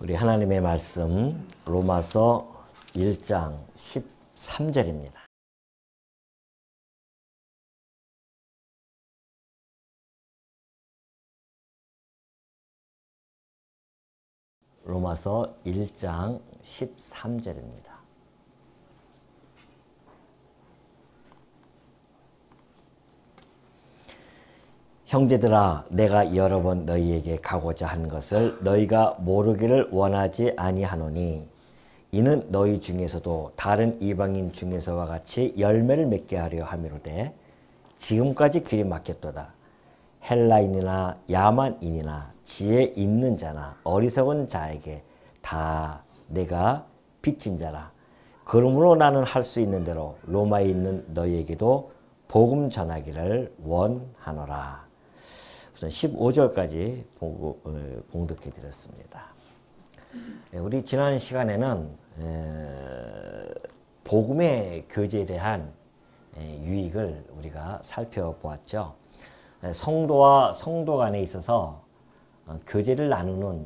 우리 하나님의 말씀 로마서 1장 13절입니다. 로마서 1장 13절입니다. 형제들아, 내가 여러 번 너희에게 가고자 한 것을 너희가 모르기를 원하지 아니하노니 이는 너희 중에서도 다른 이방인 중에서와 같이 열매를 맺게 하려 함이로되 지금까지 길이 막혔도다. 헬라인이나 야만인이나 지혜 있는 자나 어리석은 자에게 다 내가 빚진 자라. 그러므로 나는 할 수 있는 대로 로마에 있는 너희에게도 복음 전하기를 원하노라. 우선 15절까지 봉독해 드렸습니다. 우리 지난 시간에는 복음의 교제에 대한 유익을 우리가 살펴보았죠. 성도와 성도 간에 있어서 교제를 나누는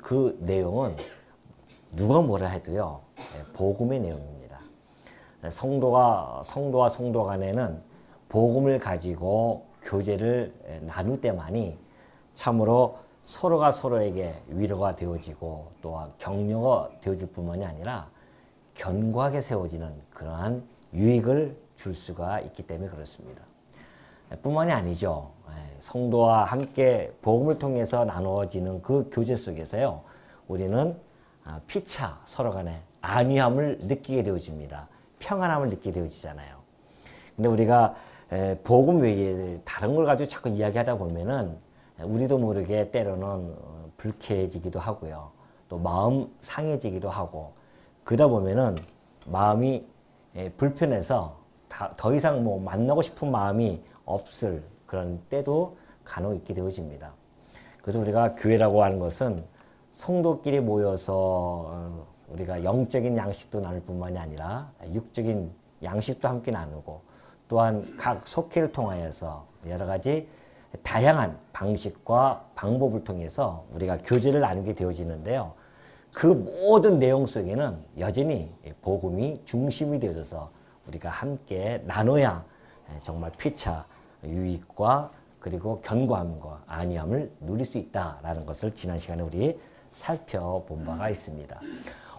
그 내용은 누가 뭐라 해도요, 복음의 내용입니다. 성도와 성도 간에는 복음을 가지고 교제를 나눌 때만이 참으로 서로가 서로에게 위로가 되어지고 또한 격려가 되어질 뿐만이 아니라 견고하게 세워지는 그러한 유익을 줄 수가 있기 때문에 그렇습니다. 뿐만이 아니죠. 성도와 함께 복음을 통해서 나누어지는 그 교제 속에서요, 우리는 피차 서로 간에 안위함을 느끼게 되어집니다. 평안함을 느끼게 되어지잖아요. 근데 우리가 복음 외에 다른 걸 가지고 자꾸 이야기하다 보면은 우리도 모르게 때로는 불쾌해지기도 하고요. 또 마음 상해지기도 하고, 그러다 보면은 마음이 불편해서 더 이상 뭐 만나고 싶은 마음이 없을 그런 때도 간혹 있게 되어집니다. 그래서 우리가 교회라고 하는 것은 성도끼리 모여서 우리가 영적인 양식도 나눌 뿐만이 아니라 육적인 양식도 함께 나누고, 또한 각 속회를 통하여서 여러 가지 다양한 방식과 방법을 통해서 우리가 교제를 나누게 되어지는데요. 그 모든 내용 속에는 여전히 복음이 중심이 되어져서 우리가 함께 나눠야 정말 피차 유익과 그리고 견고함과 안위함을 누릴 수 있다라는 것을 지난 시간에 우리 살펴본 바가 있습니다.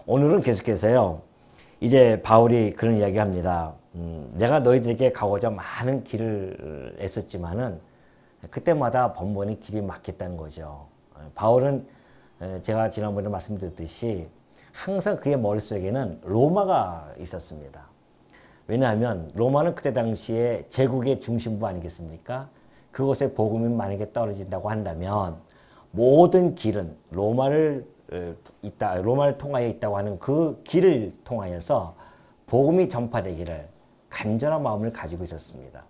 오늘은 계속해서요, 이제 바울이 그런 이야기합니다. 내가 너희들에게 가고자 많은 길을 애썼지만은 그때마다 번번이 길이 막혔다는 거죠. 바울은 제가 지난번에 말씀드렸듯이 항상 그의 머릿속에는 로마가 있었습니다. 왜냐하면 로마는 그때 당시에 제국의 중심부 아니겠습니까? 그곳에 복음이 만약에 떨어진다고 한다면 모든 길은 로마를 통하여 있다고 하는 그 길을 통하여서 복음이 전파되기를 간절한 마음을 가지고 있었습니다.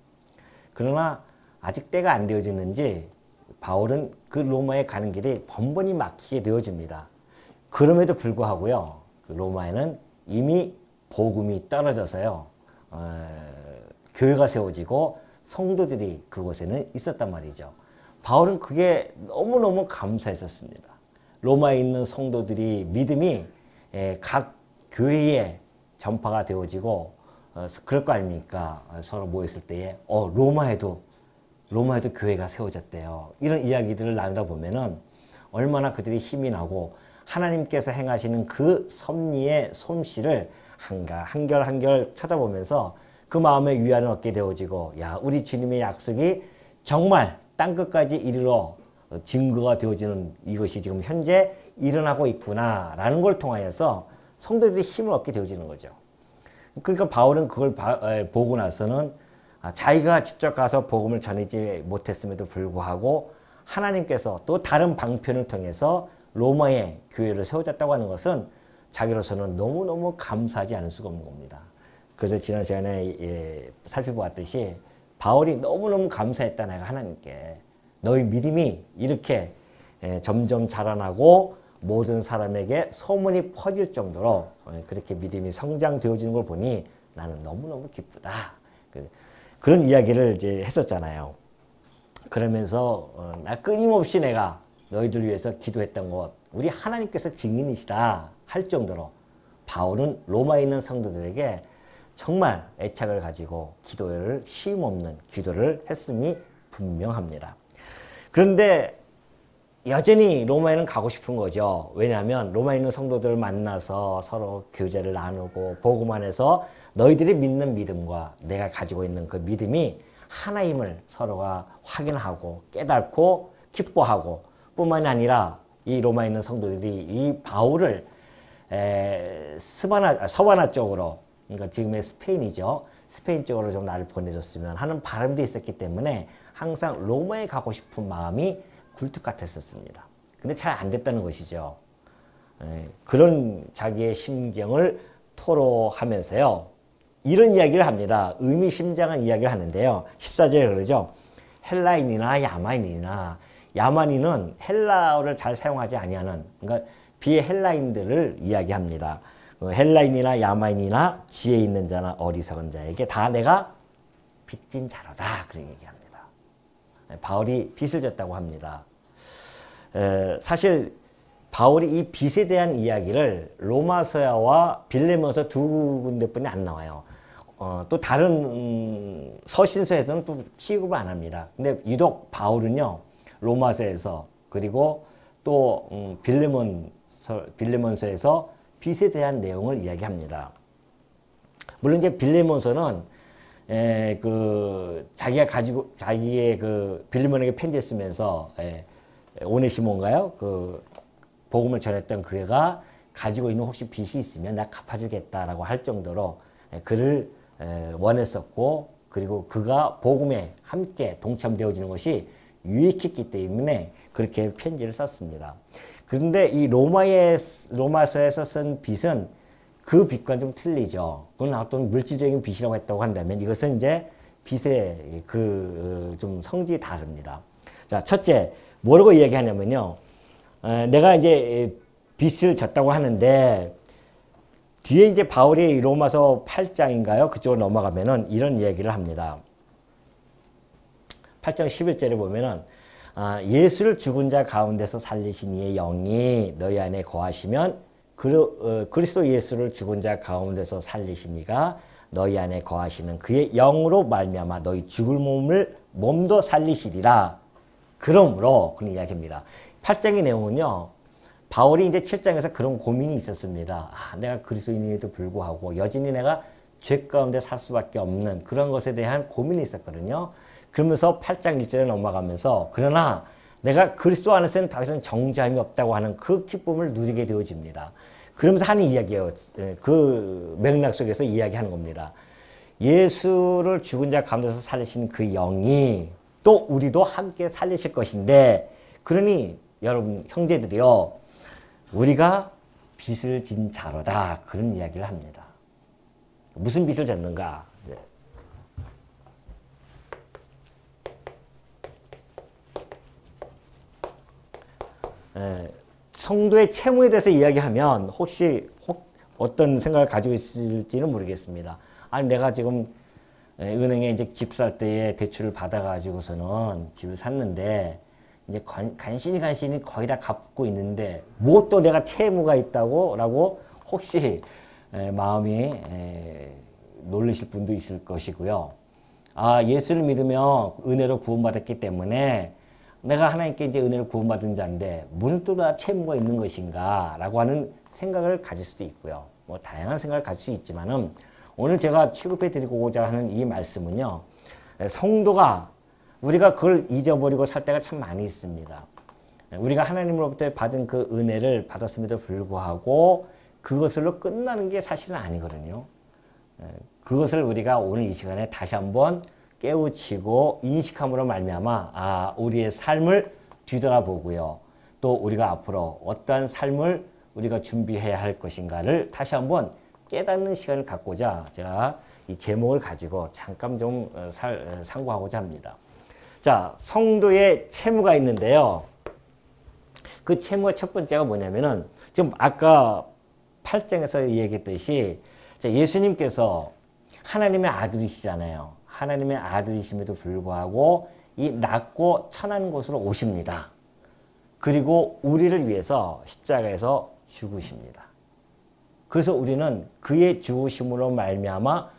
그러나 아직 때가 안 되어지는지 바울은 그 로마에 가는 길이 번번이 막히게 되어집니다. 그럼에도 불구하고요, 그 로마에는 이미 복음이 떨어져서요, 교회가 세워지고 성도들이 그곳에는 있었단 말이죠. 바울은 그게 너무너무 감사했었습니다. 로마에 있는 성도들이 믿음이 각 교회에 전파가 되어지고 그럴 거 아닙니까? 서로 모였을 때에 로마에도 교회가 세워졌대요. 이런 이야기들을 나누다 보면은 얼마나 그들이 힘이 나고 하나님께서 행하시는 그 섭리의 솜씨를 한결 한결 쳐다보면서 그 마음에 위안을 얻게 되어지고, 야, 우리 주님의 약속이 정말 땅끝까지 이르러 증거가 되어지는 이것이 지금 현재 일어나고 있구나라는 걸 통하여서 성도들이 힘을 얻게 되어지는 거죠. 그러니까 바울은 그걸 보고 나서는 자기가 직접 가서 복음을 전하지 못했음에도 불구하고 하나님께서 또 다른 방편을 통해서 로마의 교회를 세워졌다고 하는 것은 자기로서는 너무너무 감사하지 않을 수가 없는 겁니다. 그래서 지난 시간에 살펴보았듯이 바울이 너무너무 감사했다, 내가 하나님께. 너희 믿음이 이렇게 점점 자라나고 모든 사람에게 소문이 퍼질 정도로 그렇게 믿음이 성장되어지는 걸 보니 나는 너무너무 기쁘다. 그런 이야기를 이제 했었잖아요. 그러면서 나 끊임없이 내가 너희들 위해서 기도했던 것 우리 하나님께서 증인이시다 할 정도로 바울은 로마에 있는 성도들에게 정말 애착을 가지고 기도를 쉼 없는 기도를 했음이 분명합니다. 그런데 여전히 로마에는 가고 싶은 거죠. 왜냐하면 로마에 있는 성도들을 만나서 서로 교제를 나누고 복음 안에서 너희들이 믿는 믿음과 내가 가지고 있는 그 믿음이 하나임을 서로가 확인하고 깨닫고 기뻐하고 뿐만이 아니라 이 로마에 있는 성도들이 이 바울을 서바나 쪽으로, 그러니까 지금의 스페인이죠. 스페인 쪽으로 좀 나를 보내줬으면 하는 바람도 있었기 때문에 항상 로마에 가고 싶은 마음이 굴뚝 같았었습니다. 근데 잘 안 됐다는 것이죠. 그런 자기의 심경을 토로하면서요. 이런 이야기를 합니다. 의미심장한 이야기를 하는데요. 14절에 그러죠. 헬라인이나 야만인이나, 야만인은 헬라어를 잘 사용하지 아니하는, 그러니까 비헬라인들을 이야기합니다. 헬라인이나 야만인이나 지혜 있는 자나 어리석은 자에게 다 내가 빚진 자로다. 그런 얘기합니다. 바울이 빚을 졌다고 합니다. 사실 바울이 이 빚에 대한 이야기를 로마서와 빌레몬서 두 군데뿐이 안 나와요. 또 다른 서신서에서는 또 취급을 안 합니다. 근데 유독 바울은요, 로마서에서 그리고 또 빌레몬서에서 빚에 대한 내용을 이야기합니다. 물론 이제 빌레몬서는 자기가 가지고 자기의 그 빌레몬에게 편지를 쓰면서 오네시모인가요? 그 복음을 전했던 그가 가지고 있는 혹시 빚이 있으면 나 갚아주겠다라고 할 정도로 그를 원했었고, 그리고 그가 복음에 함께 동참되어지는 것이 유익했기 때문에 그렇게 편지를 썼습니다. 그런데 이 로마서에서 쓴 빚은 그 빚과는 좀 틀리죠. 그건 어떤 물질적인 빚이라고 했다고 한다면 이것은 이제 빚의 좀 성질이 다릅니다. 자, 첫째, 뭐라고 이야기하냐면요. 내가 이제 빚을 졌다고 하는데 뒤에 이제 바울이 로마서 8장인가요? 그쪽으로 넘어가면은 이런 이야기를 합니다. 8장 11절에 보면은 예수를 죽은 자 가운데서 살리신 이의 영이 너희 안에 거하시면 그리스도 예수를 죽은 자 가운데서 살리신 이가 너희 안에 거하시는 그의 영으로 말미암아 너희 죽을 몸도 살리시리라. 그러므로 그런 이야기입니다. 8장의 내용은요. 바울이 이제 7장에서 그런 고민이 있었습니다. 내가 그리스도인임에도 불구하고 여전히 내가 죄 가운데 살 수밖에 없는 그런 것에 대한 고민이 있었거든요. 그러면서 8장 1절에 넘어가면서 그러나 내가 그리스도 안에서는 더 이상 정죄함이 없다고 하는 그 기쁨을 누리게 되어집니다. 그러면서 하는 이야기예요. 그 맥락 속에서 이야기하는 겁니다. 예수를 죽은 자 가운데서 살리신 그 영이 또 우리도 함께 살리실 것인데, 그러니 여러분 형제들이요, 우리가 빚을 진 자로다. 그런 이야기를 합니다. 무슨 빚을 졌는가? 성도의 채무에 대해서 이야기하면 혹시 어떤 생각을 가지고 있을지는 모르겠습니다. 아니, 내가 지금 은행에 이제 집 살 때에 대출을 받아가지고서는 집을 샀는데 이제 간신히 거의 다 갚고 있는데 뭐 또 내가 채무가 있다고 라고 혹시 마음이 놀라실 분도 있을 것이고요. 예수를 믿으며 은혜로 구원받았기 때문에 내가 하나님께 이제 은혜를 구원받은 자인데 무슨 또 나 채무가 있는 것인가 라고 하는 생각을 가질 수도 있고요. 뭐 다양한 생각을 가질 수 있지만은 오늘 제가 취급해 드리고자 하는 이 말씀은요, 성도가 우리가 그걸 잊어버리고 살 때가 참 많이 있습니다. 우리가 하나님으로부터 받은 그 은혜를 받았음에도 불구하고 그것으로 끝나는 게 사실은 아니거든요. 그것을 우리가 오늘 이 시간에 다시 한번 깨우치고 인식함으로 말미암아 우리의 삶을 뒤돌아보고요. 또 우리가 앞으로 어떠한 삶을 우리가 준비해야 할 것인가를 다시 한번 깨닫는 시간을 갖고자 제가 이 제목을 가지고 잠깐 좀 상고하고자 합니다. 자, 성도의 채무가 있는데요. 그 채무가 첫 번째가 뭐냐면은 지금 아까 8장에서 얘기했듯이 예수님께서 하나님의 아들이시잖아요. 하나님의 아들이심에도 불구하고 이 낮고 천한 곳으로 오십니다. 그리고 우리를 위해서 십자가에서 죽으십니다. 그래서 우리는 그의 죽으심으로 말미암아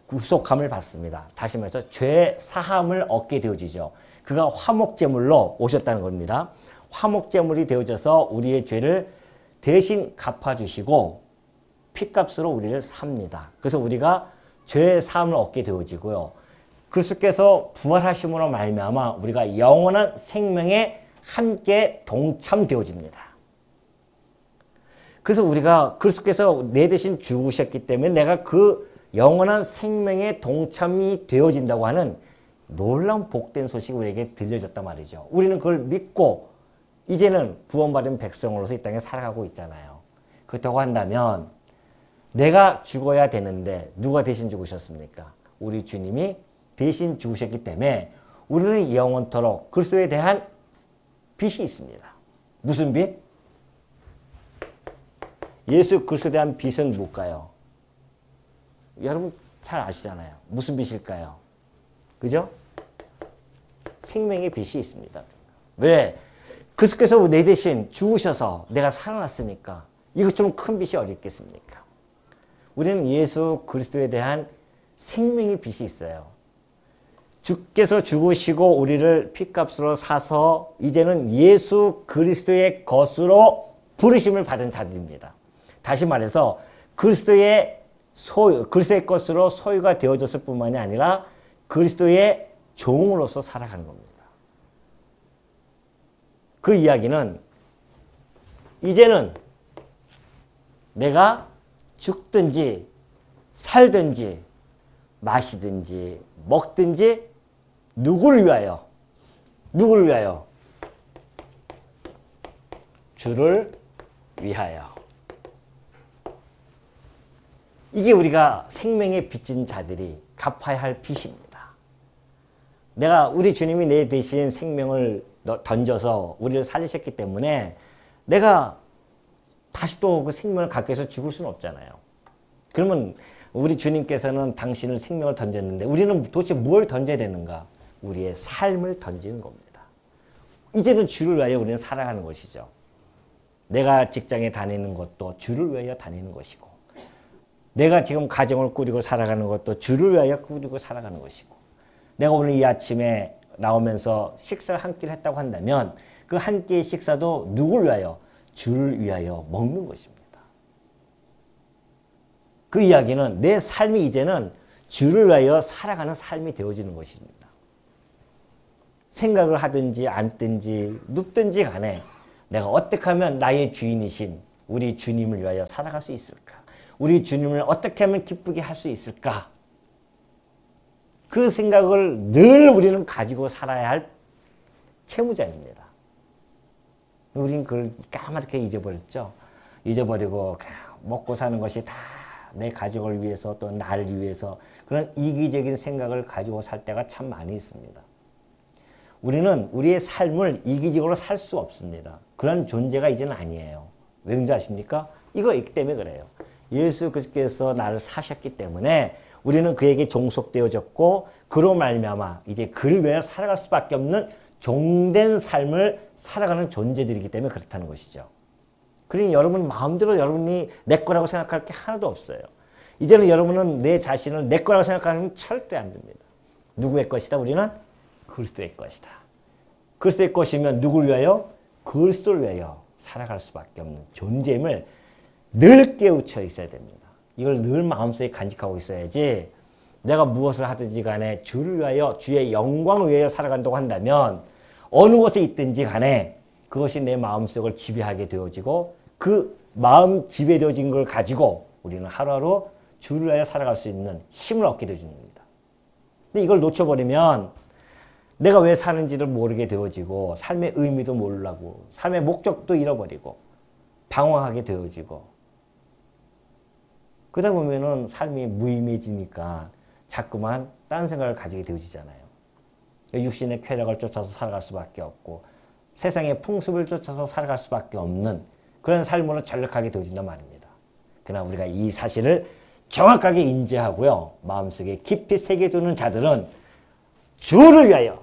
구속함을 받습니다. 다시 말해서 죄 사함을 얻게 되어지죠. 그가 화목제물로 오셨다는 겁니다. 화목제물이 되어져서 우리의 죄를 대신 갚아주시고 피값으로 우리를 삽니다. 그래서 우리가 죄 사함을 얻게 되어지고요. 그리스도께서 부활하심으로 말미암아 우리가 영원한 생명에 함께 동참되어집니다. 그래서 우리가 그리스도께서 내 대신 죽으셨기 때문에 내가 그 영원한 생명에 동참이 되어진다고 하는 놀라운 복된 소식이 우리에게 들려졌단 말이죠. 우리는 그걸 믿고 이제는 구원받은 백성으로서 이 땅에 살아가고 있잖아요. 그렇다고 한다면 내가 죽어야 되는데 누가 대신 죽으셨습니까? 우리 주님이 대신 죽으셨기 때문에 우리는 영원토록 그리스도에 대한 빚이 있습니다. 무슨 빚? 예수 그리스도에 대한 빚은 뭘까요? 여러분 잘 아시잖아요. 무슨 빚일까요? 그죠? 생명의 빚이 있습니다. 왜? 그리스도께서 내 대신 죽으셔서 내가 살아났으니까 이것 좀 큰 빚이 어디 있겠습니까? 우리는 예수 그리스도에 대한 생명의 빚이 있어요. 주께서 죽으시고 우리를 피값으로 사서 이제는 예수 그리스도의 것으로 부르심을 받은 자들입니다. 다시 말해서 그리스도의 것으로 소유가 되어졌을 뿐만이 아니라 그리스도의 종으로서 살아가는 겁니다. 그 이야기는 이제는 내가 죽든지 살든지 마시든지 먹든지 누구를 위하여? 누구를 위하여? 주를 위하여. 이게 우리가 생명에 빚진 자들이 갚아야 할 빚입니다. 우리 주님이 내 대신 생명을 던져서 우리를 살리셨기 때문에 내가 다시 또 그 생명을 갖기 위해서 죽을 수는 없잖아요. 그러면 우리 주님께서는 당신을 생명을 던졌는데 우리는 도대체 뭘 던져야 되는가? 우리의 삶을 던지는 겁니다. 이제는 주를 위하여 우리는 살아가는 것이죠. 내가 직장에 다니는 것도 주를 위하여 다니는 것이고 내가 지금 가정을 꾸리고 살아가는 것도 주를 위하여 꾸리고 살아가는 것이고 내가 오늘 이 아침에 나오면서 식사를 한 끼를 했다고 한다면 그 한 끼의 식사도 누구를 위하여? 주를 위하여 먹는 것입니다. 그 이야기는 내 삶이 이제는 주를 위하여 살아가는 삶이 되어지는 것입니다. 생각을 하든지 앉든지 눕든지 간에 내가 어떻게 하면 나의 주인이신 우리 주님을 위하여 살아갈 수 있을까? 우리 주님을 어떻게 하면 기쁘게 할 수 있을까? 그 생각을 늘 우리는 가지고 살아야 할 채무자입니다. 우리는 그걸 까맣게 잊어버렸죠. 잊어버리고 그냥 먹고 사는 것이 다 내 가족을 위해서 또 나를 위해서 그런 이기적인 생각을 가지고 살 때가 참 많이 있습니다. 우리는 우리의 삶을 이기적으로 살 수 없습니다. 그런 존재가 이제는 아니에요. 왠지 아십니까? 이거 있기 때문에 그래요. 예수 그리스도께서 나를 사셨기 때문에 우리는 그에게 종속되어졌고 그로 말미암아 이제 그를 위해 살아갈 수밖에 없는 종된 삶을 살아가는 존재들이기 때문에 그렇다는 것이죠. 그러니 여러분 마음대로 여러분이 내 거라고 생각할 게 하나도 없어요. 이제는 여러분은 내 자신을 내 거라고 생각하는 절대 안 됩니다. 누구의 것이다? 우리는 그리스도의 것이다. 그리스도의 것이면 누구를 위하여? 그리스도를 위하여 살아갈 수밖에 없는 존재임을 늘 깨우쳐 있어야 됩니다. 이걸 늘 마음속에 간직하고 있어야지 내가 무엇을 하든지 간에 주를 위하여 주의 영광을 위하여 살아간다고 한다면 어느 곳에 있든지 간에 그것이 내 마음속을 지배하게 되어지고 그 마음 지배되어진 걸 가지고 우리는 하루하루 주를 위하여 살아갈 수 있는 힘을 얻게 되어지는 겁니다. 근데 이걸 놓쳐버리면 내가 왜 사는지를 모르게 되어지고 삶의 의미도 모르고 삶의 목적도 잃어버리고 방황하게 되어지고 그러다 보면은 삶이 무의미해지니까 자꾸만 딴 생각을 가지게 되어지잖아요. 육신의 쾌락을 쫓아서 살아갈 수밖에 없고 세상의 풍습을 쫓아서 살아갈 수밖에 없는 그런 삶으로 전락하게 되어진단 말입니다. 그러나 우리가 이 사실을 정확하게 인지하고요. 마음속에 깊이 새겨두는 자들은 주를 위하여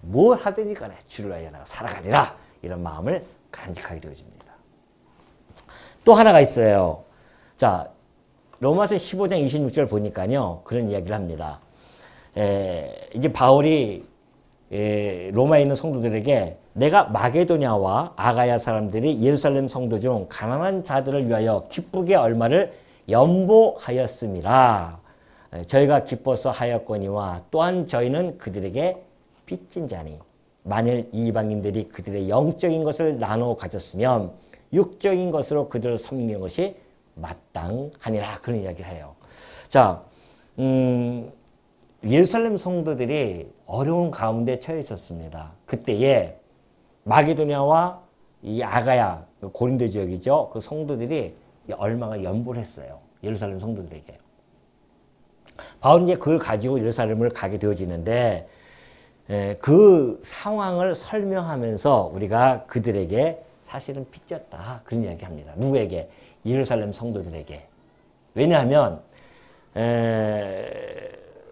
뭘 하든지 간에 주를 위하여 내가 살아가리라. 이런 마음을 간직하게 되어집니다. 또 하나가 있어요. 자, 로마서 15장 26절 보니까요. 그런 이야기를 합니다. 이제 바울이 로마에 있는 성도들에게 내가 마게도냐와 아가야 사람들이 예루살렘 성도 중 가난한 자들을 위하여 기쁘게 얼마를 연보하였음이라. 저희가 기뻐서 하였거니와 또한 저희는 그들에게 빚진 자니 만일 이방인들이 그들의 영적인 것을 나눠 가졌으면 육적인 것으로 그들을 섬기는 것이 마땅하니라. 그런 이야기를 해요. 자, 예루살렘 성도들이 어려운 가운데 처해 있었습니다. 그때에 마게도냐와 이 아가야, 고린도 지역이죠. 그 성도들이 얼마가 연보를 했어요. 예루살렘 성도들에게. 바울은 이제 그걸 가지고 예루살렘을 가게 되어지는데 그 상황을 설명하면서 우리가 그들에게 사실은 빚졌다. 그런 이야기 합니다. 누구에게? 예루살렘 성도들에게. 왜냐하면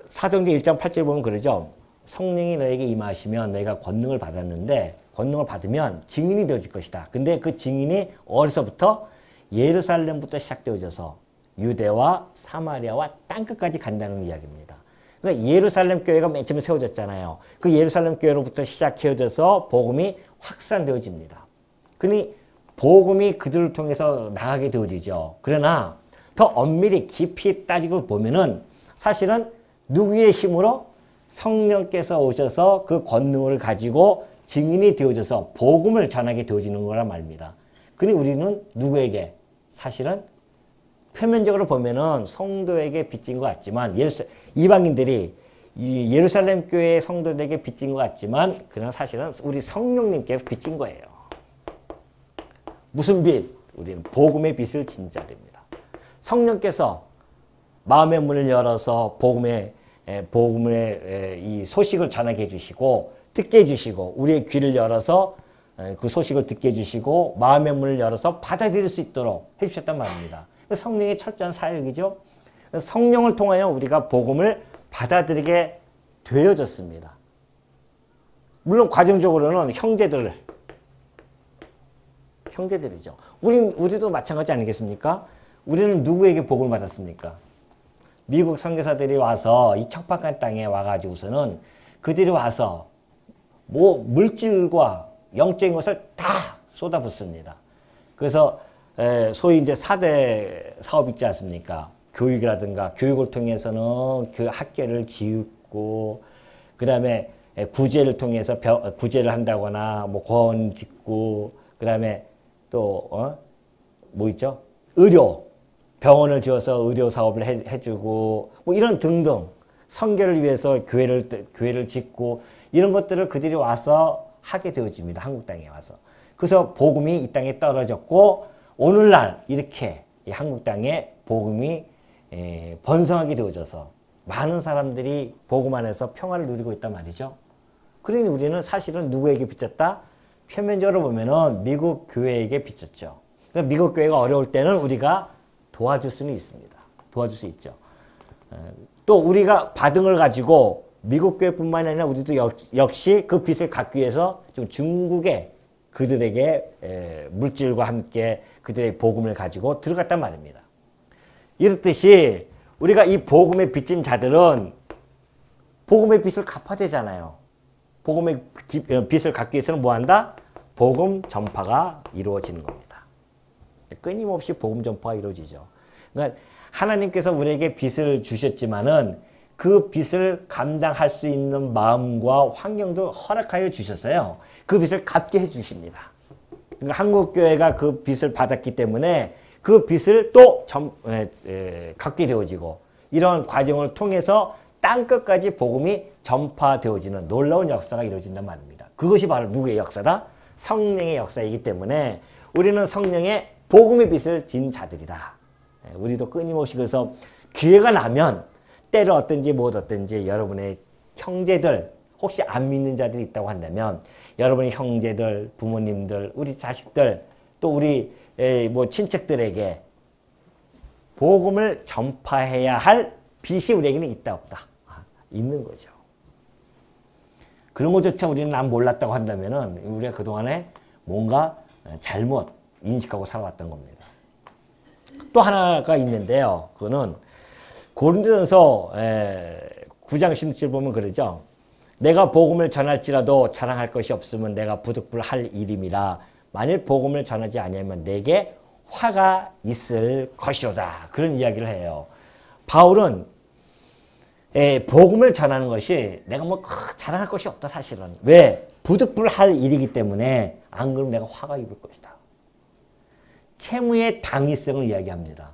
사도행전 1장 8절 보면 그러죠. 성령이 너에게 임하시면 너희가 권능을 받았는데 권능을 받으면 증인이 되어질 것이다. 근데 그 증인이 어디서부터? 예루살렘부터 시작되어져서 유대와 사마리아와 땅끝까지 간다는 이야기입니다. 그러니까 예루살렘 교회가 맨 처음에 세워졌잖아요. 그 예루살렘 교회로부터 시작해져서 복음이 확산되어집니다. 그러니 복음이 그들을 통해서 나가게 되어지죠. 그러나 더 엄밀히 깊이 따지고 보면은 사실은 누구의 힘으로? 성령께서 오셔서 그 권능을 가지고 증인이 되어져서 복음을 전하게 되어지는 거란 말입니다. 그러니 우리는 누구에게? 사실은 표면적으로 보면은 성도에게 빚진 것 같지만 이방인들이 이 예루살렘 교회 성도들에게 빚진 것 같지만 그러나 사실은 우리 성령님께 빚진 거예요. 무슨 빚? 우리는 복음의 빚을 진 자들입니다. 성령께서 마음의 문을 열어서 복음의 이 소식을 전하게 해주시고 듣게 해주시고 우리의 귀를 열어서 그 소식을 듣게 해주시고 마음의 문을 열어서 받아들일 수 있도록 해주셨단 말입니다. 성령의 철저한 사역이죠. 성령을 통하여 우리가 복음을 받아들이게 되어졌습니다. 물론 과정적으로는 형제들이죠. 우리도 마찬가지 아니겠습니까? 우리는 누구에게 복음을 받았습니까? 미국 선교사들이 와서 이 척박한 땅에 와가지고서는 그들이 와서 뭐 물질과 영적인 것을 다 쏟아붓습니다. 그래서 소위 이제 4대 사업 있지 않습니까? 교육이라든가 교육을 통해서는 그 학교를 지우고 그 다음에 구제를 통해서 구제를 한다거나 뭐 권 짓고 그 다음에 또 뭐 있죠? 의료 병원을 지어서 의료 사업을 해주고 뭐 이런 등등 선교를 위해서 교회를 짓고 이런 것들을 그들이 와서 하게 되어집니다. 한국 땅에 와서. 그래서 복음이 이 땅에 떨어졌고 오늘날 이렇게 이 한국 땅에 복음이 번성하게 되어져서 많은 사람들이 복음 안에서 평화를 누리고 있단 말이죠. 그러니 우리는 사실은 누구에게 빚졌다? 표면적으로 보면은 미국 교회에게 빚졌죠. 그러니까 미국 교회가 어려울 때는 우리가 도와줄 수는 있습니다. 도와줄 수 있죠. 또 우리가 받은 걸 가지고 미국 교회뿐만 아니라 우리도 역시 그 빚을 갚기 위해서 좀 중국에 그들에게 물질과 함께 그들의 복음을 가지고 들어갔단 말입니다. 이렇듯이 우리가 이 복음에 빚진 자들은 복음의 빚을 갚아야 되잖아요. 복음의 빚을 갚기 위해서는 뭐 한다? 복음 전파가 이루어지는 겁니다. 끊임없이 복음 전파가 이루어지죠. 그러니까 하나님께서 우리에게 빚을 주셨지만은 그 빚을 감당할 수 있는 마음과 환경도 허락하여 주셨어요. 그 빚을 갚게 해 주십니다. 그러니까 한국교회가 그 빚을 받았기 때문에 그 빚을 또 갚게 되어지고 이런 과정을 통해서 땅끝까지 복음이 전파되어지는 놀라운 역사가 이루어진단 말입니다. 그것이 바로 누구의 역사다? 성령의 역사이기 때문에 우리는 성령의 복음의 빚을 진 자들이다. 우리도 끊임없이 그래서 기회가 나면 때를 얻든지 못 얻든지 여러분의 형제들 혹시 안 믿는 자들이 있다고 한다면 여러분의 형제들, 부모님들, 우리 자식들 또 우리 뭐 친척들에게 복음을 전파해야 할 빚이 우리에게는 있다 없다? 있는 거죠. 그런 것조차 우리는 난 몰랐다고 한다면은 우리가 그동안에 뭔가 잘못 인식하고 살아왔던 겁니다. 또 하나가 있는데요. 그거는 고린도전서 9장 16절 보면 그러죠. 내가 복음을 전할지라도 자랑할 것이 없으면 내가 부득불할 일임이라. 만일 복음을 전하지 아니하면 내게 화가 있을 것이로다. 그런 이야기를 해요. 바울은 복음을 전하는 것이 내가 뭐 자랑할 것이 없다 사실은. 왜? 부득불할 일이기 때문에 안 그러면 내가 화가 입을 것이다. 채무의 당위성을 이야기합니다.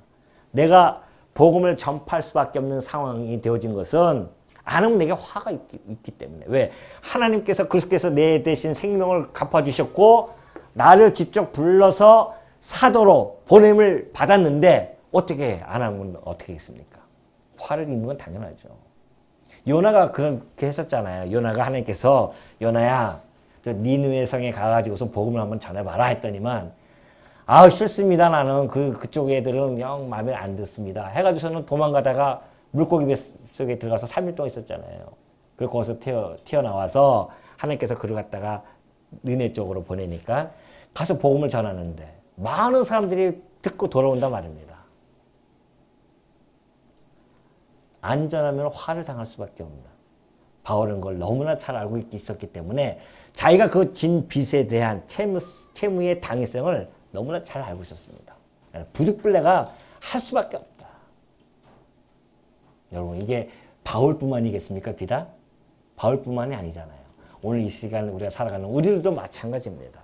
내가 복음을 전파할 수밖에 없는 상황이 되어진 것은 안 하면 내게 화가 있기 때문에. 왜? 하나님께서 그리스도께서 내 대신 생명을 갚아주셨고 나를 직접 불러서 사도로 보냄을 받았는데 어떻게 안 하면 어떻게 하겠습니까? 화를 입는 건 당연하죠. 요나가 그렇게 했었잖아요. 요나가 하나님께서 요나야 저 니느웨 성에 가가지고서 복음을 한번 전해봐라 했더니만 싫습니다. 나는 그쪽 애들은 영 마음에 안 듣습니다. 해가지고서는 도망가다가 물고기 뱃속에 들어가서 3일 동안 있었잖아요. 그리고 거기서 튀어나와서 하나님께서 그를 갖다가 니느웨 쪽으로 보내니까 가서 복음을 전하는데 많은 사람들이 듣고 돌아온단 말입니다. 안전하면 화를 당할 수밖에 없다. 바울은 그걸 너무나 잘 알고 있었기 때문에 자기가 그 진 빚에 대한 채무의 당위성을 너무나 잘 알고 있었습니다. 부득불내가 할 수밖에 없다. 여러분 이게 바울뿐만이겠습니까? 비단? 바울뿐만이 아니잖아요. 오늘 이 시간 우리가 살아가는 우리들도 마찬가지입니다.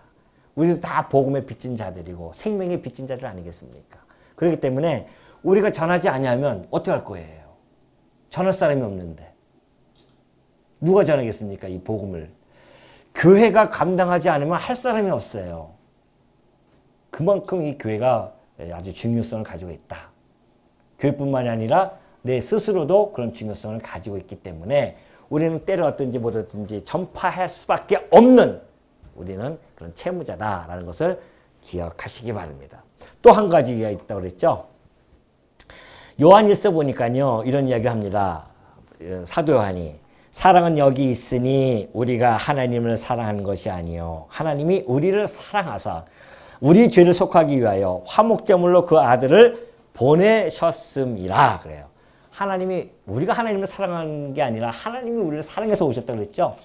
우리도 다 복음에 빚진 자들이고 생명에 빚진 자들 아니겠습니까? 그렇기 때문에 우리가 전하지 아니하면 어떻게 할 거예요? 전할 사람이 없는데 누가 전하겠습니까? 이 복음을. 교회가 감당하지 않으면 할 사람이 없어요. 그만큼 이 교회가 아주 중요성을 가지고 있다. 교회뿐만이 아니라 내 스스로도 그런 중요성을 가지고 있기 때문에 우리는 때를 얻든지 못 얻든지 전파할 수밖에 없는 우리는 그런 채무자다라는 것을 기억하시기 바랍니다. 또 한 가지가 있다고 그랬죠. 요한일서 보니까요 이런 이야기를 합니다. 사도 요한이 사랑은 여기 있으니 우리가 하나님을 사랑하는 것이 아니요 하나님이 우리를 사랑하사 우리 죄를 속하기 위하여 화목제물로 그 아들을 보내셨음이라 그래요. 하나님이 우리가 하나님을 사랑하는 게 아니라 하나님이 우리를 사랑해서 오셨다고 그랬죠.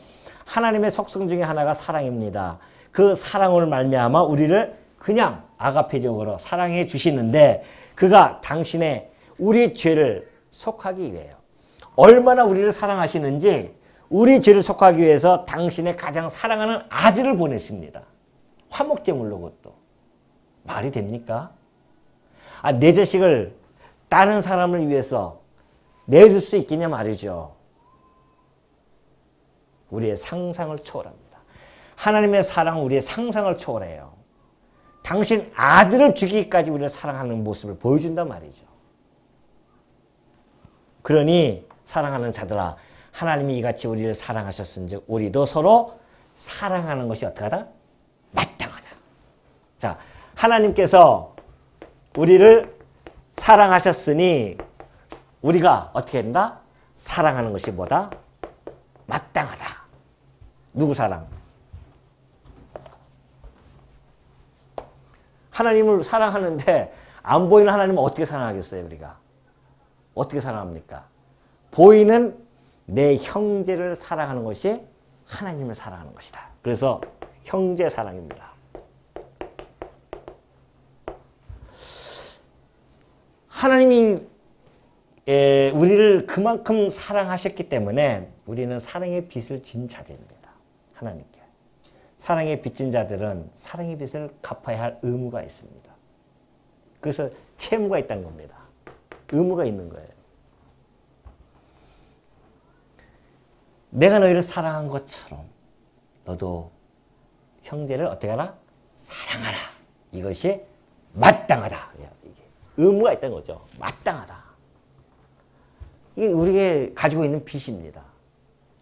하나님의 속성 중에 하나가 사랑입니다. 그 사랑을 말미암아 우리를 그냥 아가페적으로 사랑해 주시는데 그가 당신의 우리 죄를 속하기 위해요. 얼마나 우리를 사랑하시는지 우리 죄를 속하기 위해서 당신의 가장 사랑하는 아들을 보냈습니다. 화목제물로 그것도. 말이 됩니까? 내 자식을 다른 사람을 위해서 내줄 수 있겠냐 말이죠. 우리의 상상을 초월합니다. 하나님의 사랑은 우리의 상상을 초월해요. 당신 아들을 주기까지 우리를 사랑하는 모습을 보여준단 말이죠. 그러니 사랑하는 자들아 하나님이 이같이 우리를 사랑하셨은즉 우리도 서로 사랑하는 것이 어떻게 하다? 마땅하다. 자, 하나님께서 우리를 사랑하셨으니 우리가 어떻게 된다? 사랑하는 것이 뭐다? 마땅하다. 누구 사랑? 하나님을 사랑하는데 안 보이는 하나님을 어떻게 사랑하겠어요, 우리가? 어떻게 사랑합니까? 보이는 내 형제를 사랑하는 것이 하나님을 사랑하는 것이다. 그래서 형제 사랑입니다. 하나님이 우리를 그만큼 사랑하셨기 때문에 우리는 사랑의 빚을 진 자들입니다. 하나님께. 사랑의 빚진 자들은 사랑의 빚을 갚아야 할 의무가 있습니다. 그래서 채무가 있다는 겁니다. 의무가 있는 거예요. 내가 너희를 사랑한 것처럼 너도 형제를 어떻게 하라? 사랑하라. 이것이 마땅하다. 이게 의무가 있다는 거죠. 마땅하다. 이게 우리가 가지고 있는 빚입니다.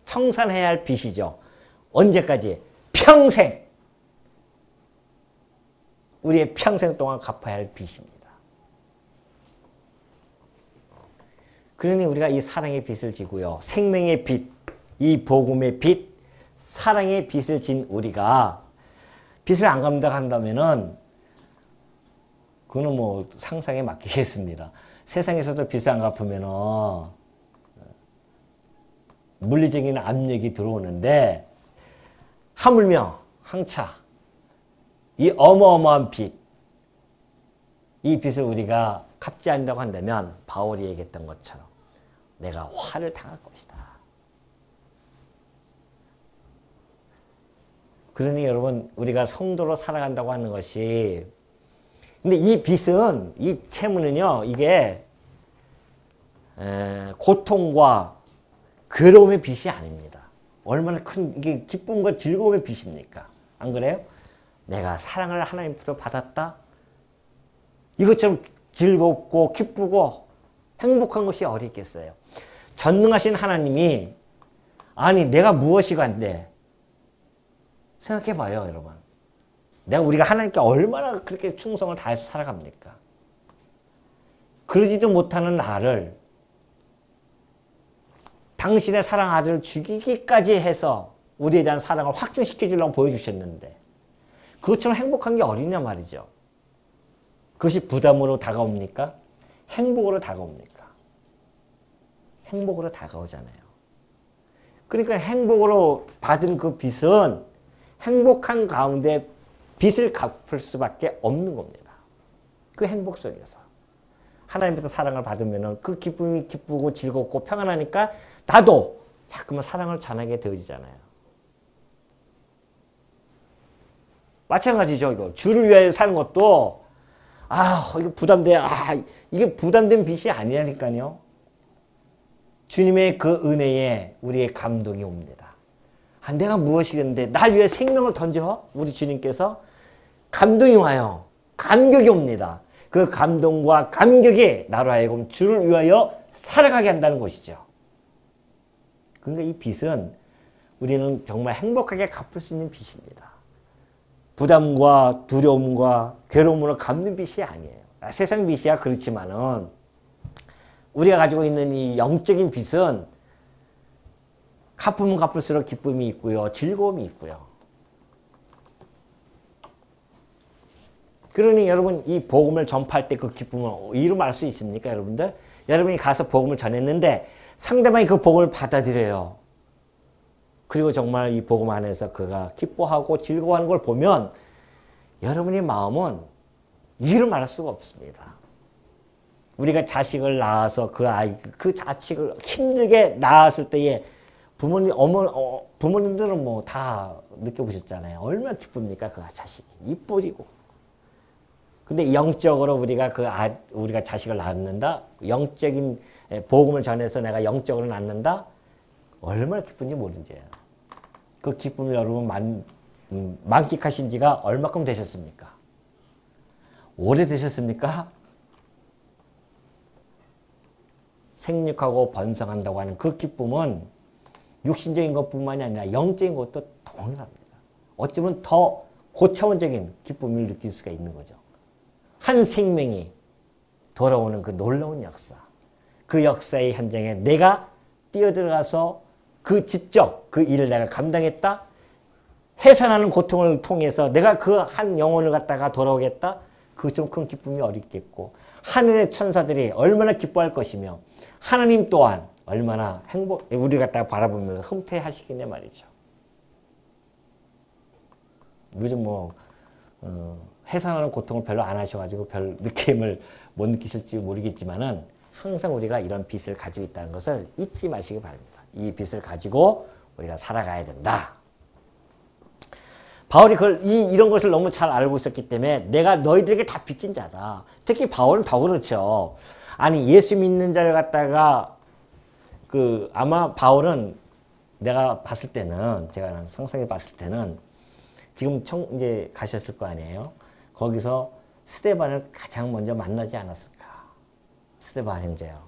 청산해야 할 빚이죠. 언제까지? 평생. 우리의 평생 동안 갚아야 할 빚입니다. 그러니 우리가 이 사랑의 빚을 지고요. 생명의 빚, 이 복음의 빚, 사랑의 빚을 진 우리가 빚을 안 갚는다면은 그거는 뭐 상상에 맡기겠습니다. 세상에서도 빚을 안 갚으면은 물리적인 압력이 들어오는데 하물며 항차 이 어마어마한 빚, 이 빚을 우리가 갚지 않는다고 한다면 바울이 얘기했던 것처럼 내가 화를 당할 것이다. 그러니 여러분 우리가 성도로 살아간다고 하는 것이 근데 이 빚은 이 채무는요 이게 고통과 괴로움의 빚이 아닙니다. 얼마나 큰 이게 기쁨과 즐거움의 빚입니까? 안 그래요? 내가 사랑을 하나님부터 받았다. 이것처럼 즐겁고 기쁘고 행복한 것이 어디 있겠어요? 전능하신 하나님이 아니 내가 무엇이간데 생각해봐요 여러분. 우리가 하나님께 얼마나 그렇게 충성을 다해서 살아갑니까? 그러지도 못하는 나를 당신의 사랑 아들을 죽이기까지 해서 우리에 대한 사랑을 확증시켜 주려고 보여주셨는데 그것처럼 행복한 게 어디냐 말이죠. 그것이 부담으로 다가옵니까? 행복으로 다가옵니까? 행복으로 다가오잖아요. 그러니까 행복으로 받은 그 빚은 행복한 가운데 빚을 갚을 수밖에 없는 겁니다. 그 행복 속에서. 하나님부터 사랑을 받으면 그 기쁨이 기쁘고 즐겁고 평안하니까 나도 자꾸만 사랑을 전하게 되어지잖아요. 마찬가지죠. 이거 주를 위하여 사는 것도 이거 부담돼. 이게 부담된 빚이 아니라니까요. 주님의 그 은혜에 우리의 감동이 옵니다. 내가 무엇이겠는데 날 위해 생명을 던져 우리 주님께서 감동이 와요. 감격이 옵니다. 그 감동과 감격이 나로 하여금 주를 위하여 살아가게 한다는 것이죠. 그러니까 이 빚은 우리는 정말 행복하게 갚을 수 있는 빚입니다. 부담과 두려움과 괴로움으로 갚는 빚이 아니에요. 세상 빚이야 그렇지만은 우리가 가지고 있는 이 영적인 빚은 갚으면 갚을수록 기쁨이 있고요. 즐거움이 있고요. 그러니 여러분 이 복음을 전파할 때 그 기쁨을 이루 말할 수 있습니까 여러분들? 여러분이 가서 복음을 전했는데 상대방이 그 복음을 받아들여요. 그리고 정말 이 복음 안에서 그가 기뻐하고 즐거워하는 걸 보면 여러분의 마음은 이루 말할 수가 없습니다. 우리가 자식을 낳아서 그 자식을 힘들게 낳았을 때에 부모님들은 뭐 다 느껴보셨잖아요. 얼마나 기쁩니까? 그 자식이 이뻐지고. 근데 영적으로 우리가 자식을 낳는다? 영적인 복음을 전해서 내가 영적으로 낳는다? 얼마나 기쁜지 모른지예요. 그 기쁨을 여러분 만끽하신 지가 얼마큼 되셨습니까? 오래되셨습니까? 생육하고 번성한다고 하는 그 기쁨은 육신적인 것뿐만이 아니라 영적인 것도 동일합니다. 어쩌면 더 고차원적인 기쁨을 느낄 수가 있는 거죠. 한 생명이 돌아오는 그 놀라운 역사. 그 역사의 현장에 내가 뛰어들어가서 직접 그 일을 내가 감당했다. 해산하는 고통을 통해서 내가 그 한 영혼을 갖다가 돌아오겠다. 그좀 큰 기쁨이 어디 있겠고 하늘의 천사들이 얼마나 기뻐할 것이며 하나님 또한 얼마나 우리 갖다가 바라보면서 흠태하시겠냐 말이죠. 요즘 해산하는 고통을 별로 안 하셔가지고 별 느낌을 못 느끼실지 모르겠지만은 항상 우리가 이런 빚을 가지고 있다는 것을 잊지 마시기 바랍니다. 이 빚을 가지고 우리가 살아가야 된다. 바울이 이런 것을 너무 잘 알고 있었기 때문에 내가 너희들에게 다 빚진 자다. 특히 바울은 더 그렇죠. 아니 예수 믿는 자를 갖다가 아마 바울은 내가 봤을 때는 제가 상상해 봤을 때는 지금 이제 가셨을 거 아니에요. 거기서 스데반을 가장 먼저 만나지 않았을까. 스데반 형제요.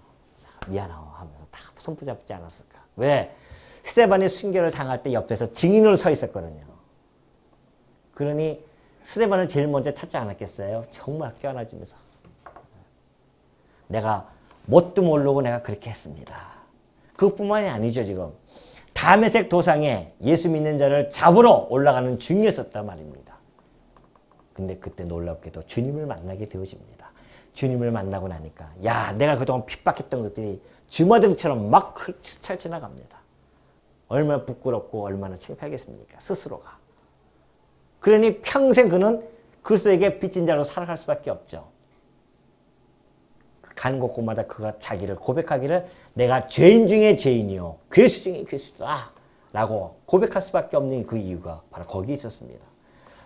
미안하오 하면서 다 손붙잡지 않았을까. 왜? 스데반이 순교를 당할 때 옆에서 증인으로 서 있었거든요. 그러니 스데반을 제일 먼저 찾지 않았겠어요? 정말 껴안아주면서. 내가 뭣도 모르고 내가 그렇게 했습니다. 그것뿐만이 아니죠 지금. 다메섹 도상에 예수 믿는 자를 잡으러 올라가는 중이었었단 말입니다. 근데 그때 놀랍게도 주님을 만나게 되어집니다. 주님을 만나고 나니까 야, 내가 그동안 핍박했던 것들이 주마등처럼 막 스쳐 지나갑니다. 얼마나 부끄럽고 얼마나 창피하겠습니까? 스스로가. 그러니 평생 그는 그리스도에게 빚진 자로 살아갈 수밖에 없죠. 가는 곳곳마다 그가 자기를 고백하기를 내가 죄인 중에 죄인이요 괴수 중에 괴수다 라고 고백할 수밖에 없는 그 이유가 바로 거기에 있었습니다.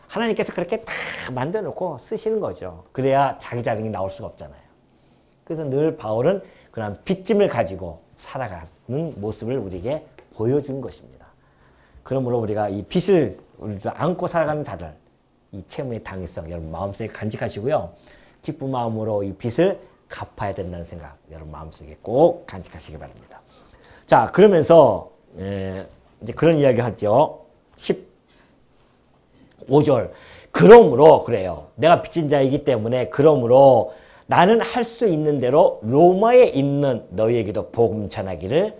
하나님께서 그렇게 다 만들어 놓고 쓰시는 거죠. 그래야 자기 자랑이 나올 수가 없잖아요. 그래서 늘 바울은 그런 빚짐을 가지고 살아가는 모습을 우리에게 보여준 것입니다. 그러므로 우리가 이 빚을 안고 살아가는 자들, 이 채무의 당위성 여러분 마음속에 간직하시고요. 기쁜 마음으로 이 빚을 갚아야 된다는 생각 여러분 마음속에 꼭 간직하시기 바랍니다. 자, 그러면서 이제 그런 이야기 하죠. 15절. 그러므로 그래요. 내가 빚진 자이기 때문에 그러므로 나는 할 수 있는 대로 로마에 있는 너희에게도 복음 전하기를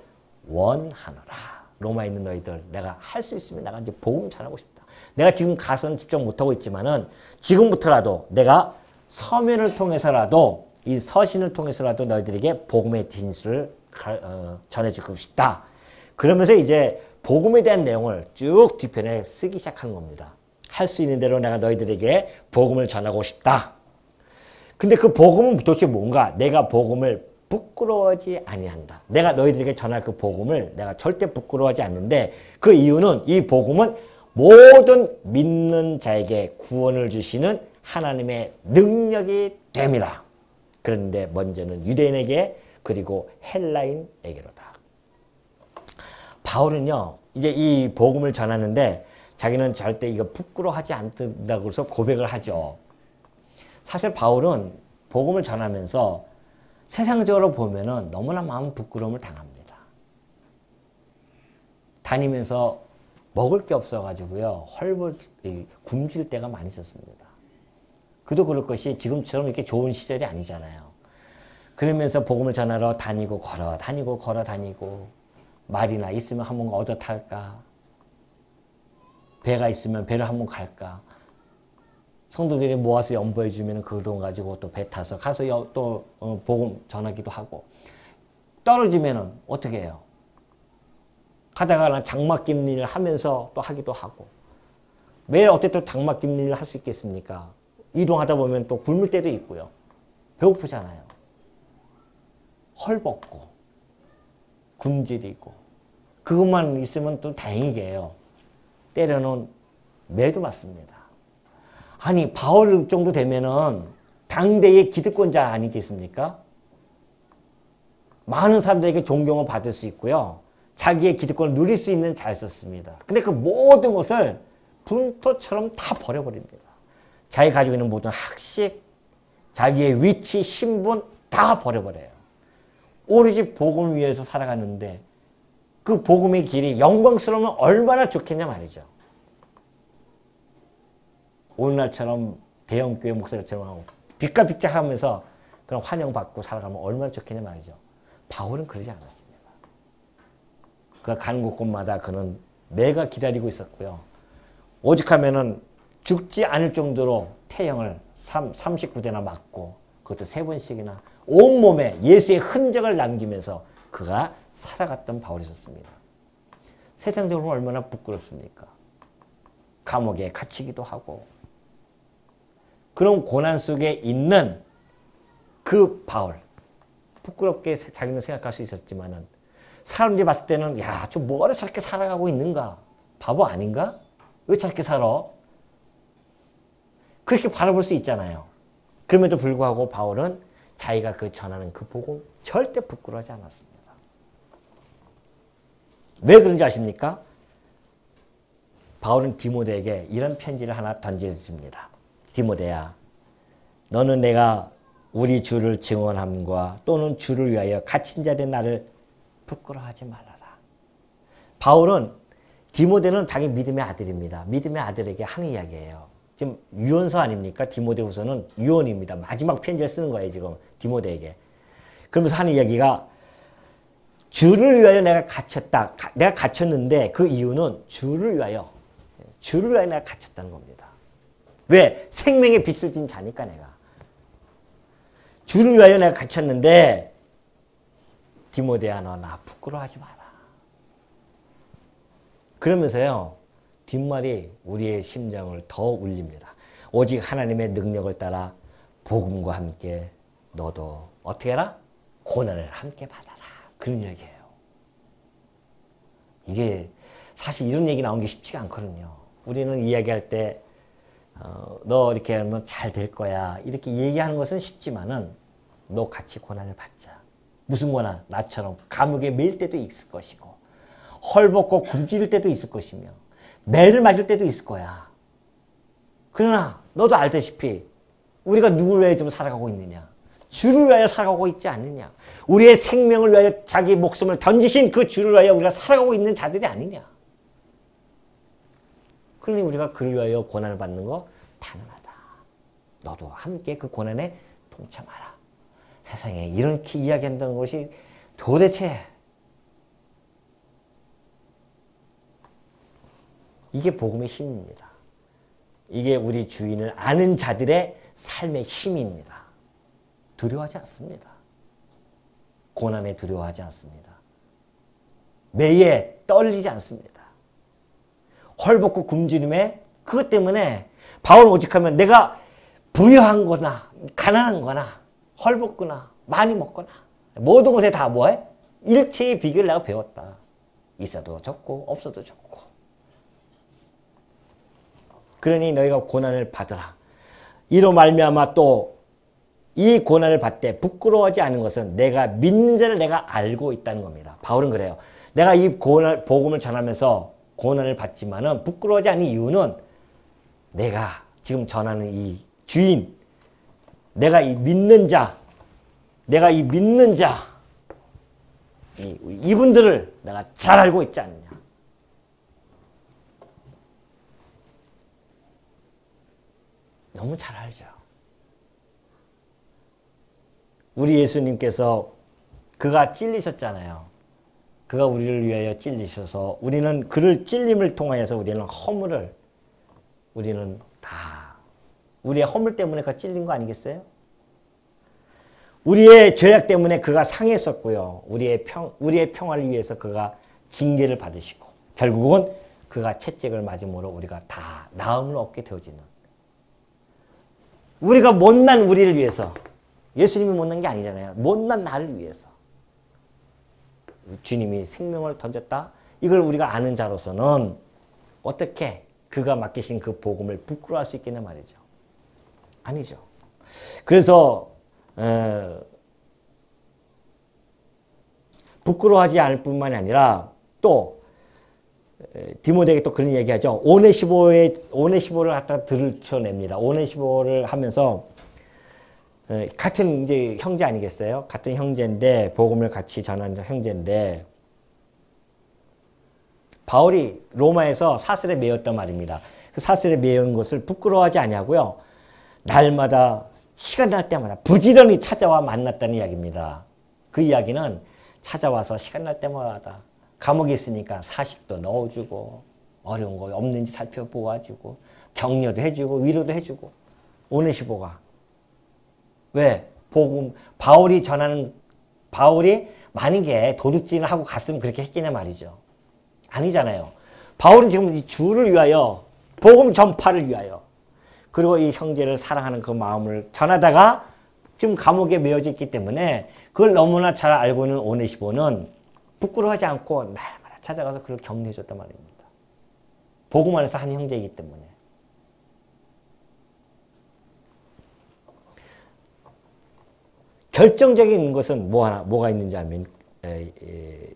원하노라. 로마에 있는 너희들 내가 할 수 있으면 내가 이제 복음 전하고 싶다. 내가 지금 가서는 직접 못하고 있지만은 지금부터라도 내가 서면을 통해서라도 이 서신을 통해서라도 너희들에게 복음의 진술을 전해주고 싶다. 그러면서 이제 복음에 대한 내용을 쭉 뒤편에 쓰기 시작하는 겁니다. 할 수 있는 대로 내가 너희들에게 복음을 전하고 싶다. 근데 그 복음은 도대체 뭔가? 내가 복음을 부끄러워하지 아니한다. 내가 너희들에게 전할 그 복음을 내가 절대 부끄러워하지 않는데 그 이유는 이 복음은 모든 믿는 자에게 구원을 주시는 하나님의 능력이 됨이라. 그런데 먼저는 유대인에게 그리고 헬라인에게로다. 바울은요, 이제 이 복음을 전하는데 자기는 절대 이거 부끄러워하지 않는다고 해서 고백을 하죠. 사실 바울은 복음을 전하면서 세상적으로 보면은 너무나 마음 부끄러움을 당합니다. 다니면서 먹을 게 없어가지고요, 굶질 때가 많이 있었습니다. 그도 그럴 것이 지금처럼 이렇게 좋은 시절이 아니잖아요. 그러면서 복음을 전하러 다니고 걸어 다니고 말이나 있으면 한번 얻어 탈까? 배가 있으면 배를 한번 갈까? 성도들이 모아서 연보해 주면 그 돈 가지고 또 배 타서 가서 또 복음 전하기도 하고 떨어지면은 어떻게 해요? 가다가 장막 깁는 일을 하면서 또 하기도 하고 매일 어떻게 장막 깁는 일을 할 수 있겠습니까? 이동하다 보면 또 굶을 때도 있고요. 배고프잖아요. 헐벗고 굶주리고 그것만 있으면 또 다행이게요. 때려는 매도 맞습니다. 아니 바울 정도 되면은 당대의 기득권자 아니겠습니까? 많은 사람들에게 존경을 받을 수 있고요. 자기의 기득권을 누릴 수 있는 자였었습니다. 근데 그 모든 것을 분토처럼 다 버려버립니다. 자기 가지고 있는 모든 학식, 자기의 위치, 신분 다 버려버려요. 오로지 복음을 위해서 살아가는데 그 복음의 길이 영광스러우면 얼마나 좋겠냐 말이죠. 오늘날처럼 대형교회 목사들처럼 하고 빚과 빚자하면서 그런 환영받고 살아가면 얼마나 좋겠냐 말이죠. 바울은 그러지 않았습니다. 그가 가는 곳곳마다 그는 매가 기다리고 있었고요. 오직하면은 죽지 않을 정도로 태형을 39대나 맞고 그것도 3번씩이나 온몸에 예수의 흔적을 남기면서 그가 살아갔던 바울이었습니다. 세상적으로 얼마나 부끄럽습니까? 감옥에 갇히기도 하고 그런 고난 속에 있는 그 바울 부끄럽게 자기는 생각할 수 있었지만은 사람들이 봤을 때는 야, 저 뭐하러 저렇게 살아가고 있는가? 바보 아닌가? 왜 저렇게 살아? 그렇게 바라볼 수 있잖아요. 그럼에도 불구하고 바울은 자기가 그 전하는 그 복음 절대 부끄러워하지 않았습니다. 왜 그런지 아십니까? 바울은 디모데에게 이런 편지를 하나 던져줍니다. 디모데야, 너는 내가 우리 주를 증언함과 또는 주를 위하여 갇힌 자 된 나를 부끄러워하지 말아라. 바울은 디모데는 자기 믿음의 아들입니다. 믿음의 아들에게 하는 이야기예요. 지금 유언서 아닙니까? 디모데후서는 유언입니다. 마지막 편지를 쓰는 거예요. 지금 디모데에게. 그러면서 하는 이야기가 주를 위하여 내가 갇혔다. 내가 갇혔는데 그 이유는 주를 위하여 내가 갇혔다는 겁니다. 왜? 생명의 빛을 진 자니까 내가. 주를 위하여 내가 갇혔는데 디모데야 너 나 부끄러워하지 마라. 그러면서요. 뒷말이 우리의 심장을 더 울립니다. 오직 하나님의 능력을 따라 복음과 함께 너도 어떻게 해라? 고난을 함께 받아라. 그런 이야기예요. 이게 사실 이런 얘기 나오는 게 쉽지가 않거든요. 우리는 이야기할 때 너 이렇게 하면 잘 될 거야 이렇게 얘기하는 것은 쉽지만은 너 같이 고난을 받자. 무슨 고난? 나처럼 감옥에 매일 때도 있을 것이고 헐벗고 굶주릴 때도 있을 것이며 매를 맞을 때도 있을 거야. 그러나 너도 알다시피 우리가 누구를 위해 좀 살아가고 있느냐? 주를 위하여 살아가고 있지 않느냐? 우리의 생명을 위하여 자기 목숨을 던지신 그 주를 위하여 우리가 살아가고 있는 자들이 아니냐? 그러니 우리가 그를 위하여 고난을 받는 거 당연하다. 너도 함께 그 고난에 동참하라. 세상에 이렇게 이야기한다는 것이 도대체 이게 복음의 힘입니다. 이게 우리 주인을 아는 자들의 삶의 힘입니다. 두려워하지 않습니다. 고난에 두려워하지 않습니다. 매에 떨리지 않습니다. 헐벗고 굶주림에 그것 때문에 바울 오직하면 내가 부유한 거나 가난한 거나 헐벗거나 많이 먹거나 모든 것에 다 뭐해? 일체의 비결을 내가 배웠다. 있어도 좋고 없어도 좋고. 그러니 너희가 고난을 받으라. 이로 말미암아 또 이 고난을 받되 부끄러워하지 않은 것은 내가 믿는 자를 내가 알고 있다는 겁니다. 바울은 그래요. 내가 이 복음을 전하면서 고난을 받지만은 부끄러워하지 않은 이유는 내가 지금 전하는 이 주인, 내가 이 믿는 자, 이분들을 내가 잘 알고 있지 않느냐. 너무 잘 알죠. 우리 예수님께서 그가 찔리셨잖아요. 그가 우리를 위하여 찔리셔서 우리는 그를 찔림을 통하여서 우리는 허물을 우리는 다 우리의 허물 때문에 그가 찔린 거 아니겠어요? 우리의 죄악 때문에 그가 상했었고요. 우리의 평화를 위해서 그가 징계를 받으시고 결국은 그가 채찍을 맞음으로 우리가 다 나음을 얻게 되어지는 우리가 못난 우리를 위해서 예수님이 못난 게 아니잖아요. 못난 나를 위해서 주님이 생명을 던졌다. 이걸 우리가 아는 자로서는 어떻게 그가 맡기신 그 복음을 부끄러워할 수 있겠냐 말이죠. 아니죠. 그래서 부끄러워하지 않을 뿐만이 아니라 또 디모데에게 또 그런 얘기하죠. 오네시보를 갖다 들춰냅니다. 오네시보를 하면서 같은 이제 형제 아니겠어요? 같은 형제인데 복음을 같이 전하는 형제인데 바울이 로마에서 사슬에 매였단 말입니다. 그 사슬에 매인 것을 부끄러워하지 아니하고요. 날마다 시간 날 때마다 부지런히 찾아와 만났다는 이야기입니다. 그 이야기는 찾아와서 시간 날 때마다 감옥에 있으니까 사식도 넣어주고 어려운 거 없는지 살펴보아주고 격려도 해주고 위로도 해주고 오네시보가 왜? 바울이 만약에 도둑질을 하고 갔으면 그렇게 했겠냐 말이죠. 아니잖아요. 바울은 지금 이 주를 위하여 복음 전파를 위하여 그리고 이 형제를 사랑하는 그 마음을 전하다가 지금 감옥에 매여져 있기 때문에 그걸 너무나 잘 알고 있는 오네시보는 부끄러워하지 않고 날마다 찾아가서 그를 격려해 줬단 말입니다. 복음 안에서 한 형제이기 때문에. 결정적인 것은 뭐가 있는지 하면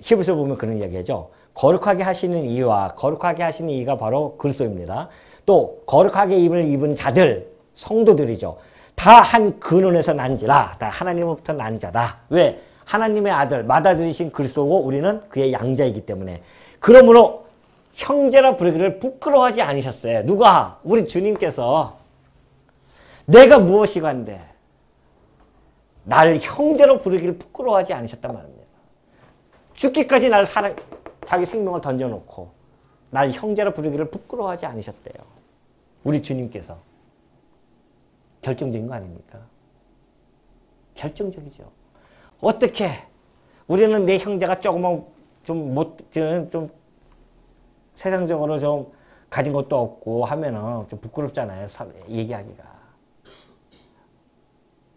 히브리서 보면 그런 이야기하죠. 거룩하게 하시는 이와 거룩하게 하시는 이가 바로 그리스도입니다. 또 거룩하게 입은 자들 성도들이죠. 다 한 근원에서 난지라. 다 하나님으로부터 난 자다. 왜? 하나님의 아들 맏아들이신 그리스도고 우리는 그의 양자이기 때문에. 그러므로 형제라 부르기를 부끄러워하지 않으셨어요. 누가? 우리 주님께서 내가 무엇이간데 나를 형제로 부르기를 부끄러워하지 않으셨단 말입니다. 죽기까지 나를 자기 생명을 던져놓고 날 형제로 부르기를 부끄러워하지 않으셨대요. 우리 주님께서. 결정적인 거 아닙니까? 결정적이죠. 어떻게 우리는 내 형제가 조금만 좀 세상적으로 좀 가진 것도 없고 하면은 좀 부끄럽잖아요. 얘기하기가.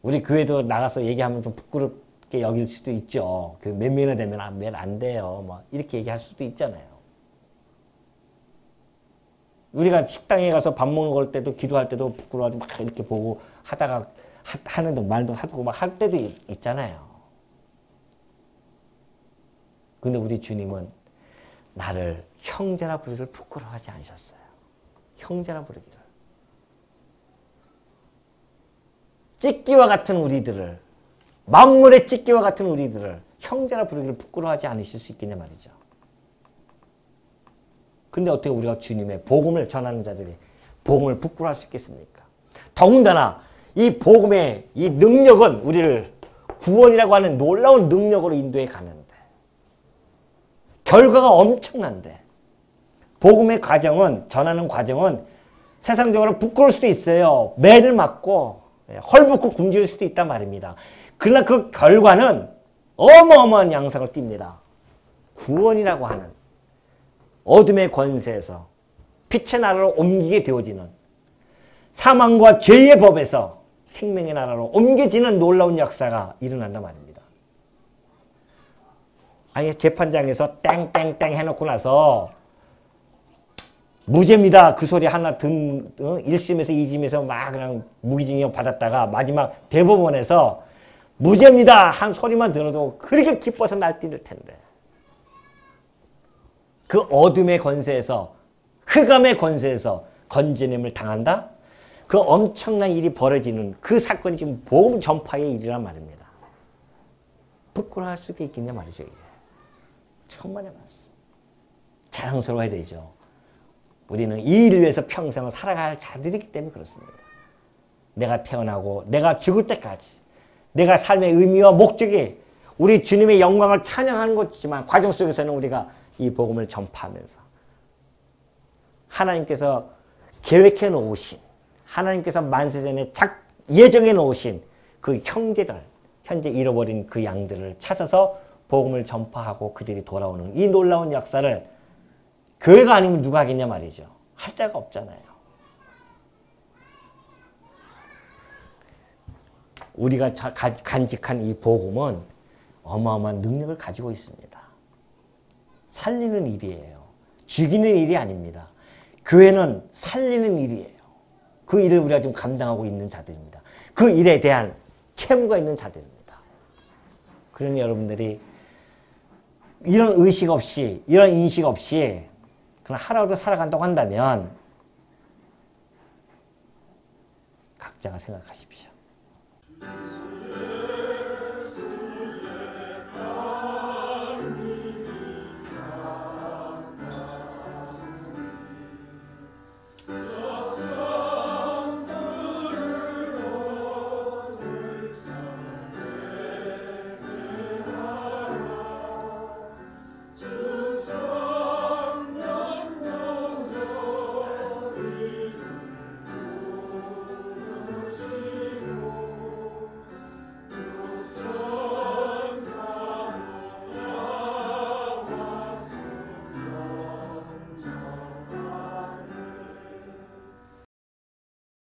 우리 교회도 나가서 얘기하면 좀 부끄럽게 여길 수도 있죠. 그 몇 명이나 되면 안 돼요. 뭐 이렇게 얘기할 수도 있잖아요. 우리가 식당에 가서 밥 먹는 걸 때도 기도할 때도 부끄러워가지고 막 이렇게 보고 하다가 하는 말도 하고 막 할 때도 있잖아요. 근데 우리 주님은 나를 형제라 부르기를 부끄러워하지 않으셨어요. 형제라 부르기를. 찢기와 같은 우리들을, 만물의 찢기와 같은 우리들을 형제라 부르기를 부끄러워하지 않으실 수 있겠냐 말이죠. 근데 어떻게 우리가 주님의 복음을 전하는 자들이 복음을 부끄러워할 수 있겠습니까? 더군다나 이 복음의 이 능력은 우리를 구원이라고 하는 놀라운 능력으로 인도해 가는데 결과가 엄청난데 복음의 과정은 전하는 과정은 세상적으로 부끄러울 수도 있어요. 매를 맞고 헐벗고 굶주릴 수도 있단 말입니다. 그러나 그 결과는 어마어마한 양상을 띱니다. 구원이라고 하는 어둠의 권세에서 빛의 나라로 옮기게 되어지는 사망과 죄의 법에서 생명의 나라로 옮겨지는 놀라운 역사가 일어난단 말입니다. 아니 재판장에서 땡땡땡 해놓고 나서 무죄입니다. 그 소리 하나 1심에서 2심에서 막 그냥 무기징역 받았다가 마지막 대법원에서 무죄입니다 한 소리만 들어도 그렇게 기뻐서 날뛸 텐데 그 어둠의 권세에서 흑암의 권세에서 건지냄을 당한다? 그 엄청난 일이 벌어지는 그 사건이 지금 복음 전파의 일이란 말입니다. 부끄러워할 수가 있겠냐 말이죠. 이게. 천만에 맞습니다. 자랑스러워야 되죠. 우리는 이 일을 위해서 평생을 살아갈 자들이기 때문에 그렇습니다. 내가 태어나고 내가 죽을 때까지 내가 삶의 의미와 목적이 우리 주님의 영광을 찬양하는 것이지만 과정 속에서는 우리가 이 복음을 전파하면서 하나님께서 계획해 놓으신 하나님께서 만세전에 예정해 놓으신 그 형제들 현재 잃어버린 그 양들을 찾아서 복음을 전파하고 그들이 돌아오는 이 놀라운 역사를 교회가 아니면 누가 하겠냐 말이죠. 할 자가 없잖아요. 우리가 간직한 이 복음은 어마어마한 능력을 가지고 있습니다. 살리는 일이에요. 죽이는 일이 아닙니다. 교회는 살리는 일이에요. 그 일을 우리가 지금 감당하고 있는 자들입니다. 그 일에 대한 채무가 있는 자들입니다. 그러니 여러분들이 이런 의식 없이 이런 인식 없이 그냥 하루하루 살아간다고 한다면 각자가 생각하십시오.